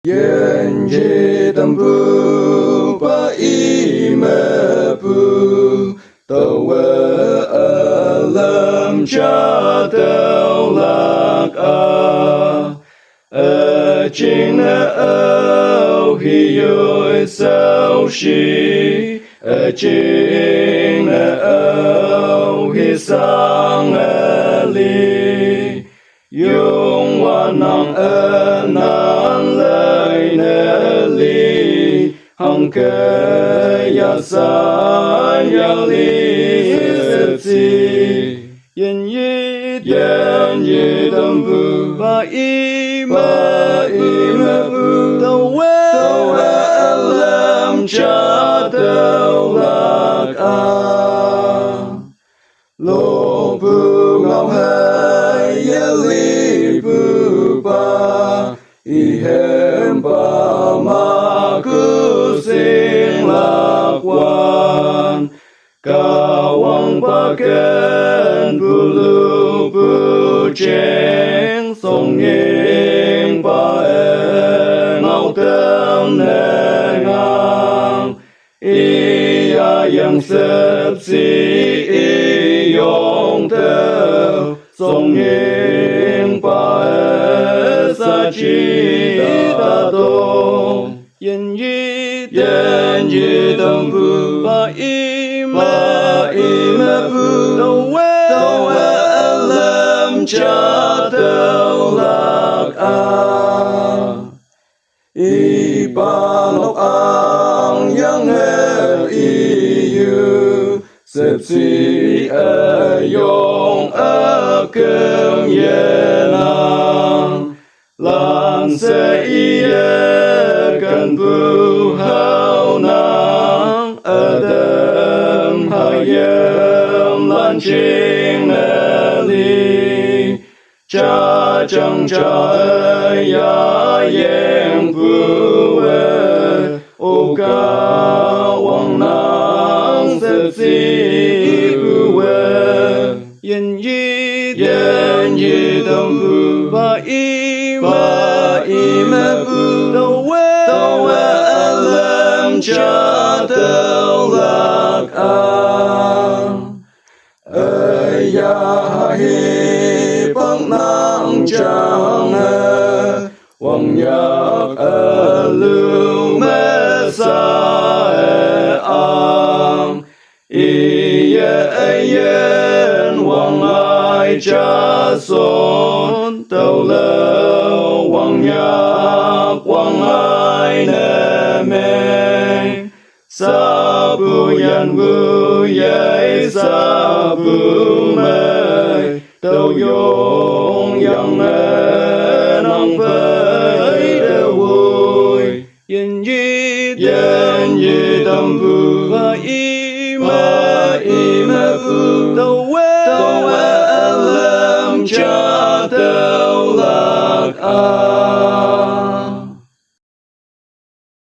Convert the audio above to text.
愿日等不把一么不都为alam jatuh laka China au hiyo sao shi China au hi sang ali Yung wanang nan lai na li Hong ke ya sa ya li si Yen yi tâm vu ba y ma vu Tàu alam cha tàu lạc Lô bu ngao hai ya li bu ba I hem ba ma ku sing lạc quan Kawang paken bulu bu cheng song yeng ba ngao tâm nè ngang Ia yang sep si I yong teo song yeng ba sa chi ta dong Yen yi tâm vu ba I ma vu Tàu alam cha tàu lạc I ba ngọc ang yang hel I yu Sep si yong kem ye nang Lan se I kan bu hao nang Adam hayem lan ching na li Cha chang cha ya yang bu O ka wang nang sep si bu Yen yi tâm vu ba I ma vu Tàu alam cha tàu lạc Ya hi bang nang chang Wang yak lu me sa ang Yen wang ai cha son Tàu lâu wang yak wang ai ne meng Sa bu yan vu yei sa bu mei Tàu yong yang nang phơi đều vui Yen yi